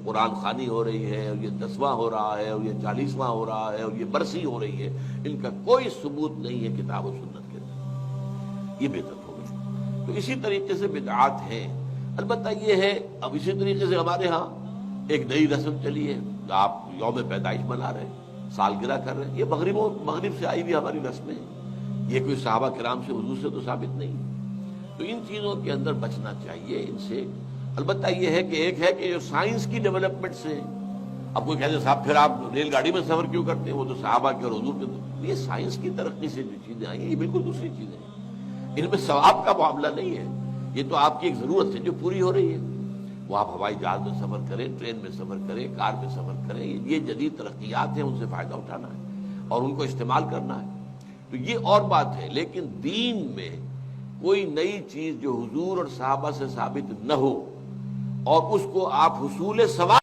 قرآن خوانی ہو رہی ہے اور یہ 10واں ہو رہا ہے اور یہ 40واں ہو رہا ہے اور یہ برسی ہو رہی ہے، ان کا کوئی ثبوت نہیں ہے کتاب و سنت کے اندر، یہ بدعت ہو گئی۔ تو اسی طریقے سے بدعات ہیں۔ البتہ یہ ہے اب اسی طریقے سے ہمارے ہاں ایک نئی رسم چلی ہے، آپ یوم پیدائش منا رہے ہیں، سالگرہ کر رہے ہیں، یہ مغرب سے آئی ہوئی ہماری رسمیں ہیں، یہ کوئی صحابہ کرام سے حضور سے تو ثابت نہیں۔ تو ان چیزوں کے اندر بچنا چاہیے ان سے۔ البتہ یہ ہے کہ ایک ہے کہ جو سائنس کی ڈیولپمنٹ سے، اب کوئی کہتے ہیں صاحب پھر آپ ریل گاڑی میں سفر کیوں کرتے ہیں، وہ تو صحابہ کے اور حضور کے تو، یہ سائنس کی ترقی سے جو چیزیں آئی ہیں یہ بالکل دوسری چیزیں ہیں، ان میں ثواب کا معاملہ نہیں ہے، یہ تو آپ کی ایک ضرورت ہے جو پوری ہو رہی ہے۔ وہ آپ ہوائی جہاز میں سفر کریں، ٹرین میں سفر کریں، کار میں سفر کریں، یہ جدید ترقیات ہیں، ان سے فائدہ اٹھانا ہے اور ان کو استعمال کرنا ہے، تو یہ اور بات ہے۔ لیکن دین میں کوئی نئی چیز جو حضور اور صحابہ سے ثابت نہ ہو اور اس کو آپ حصول ثواب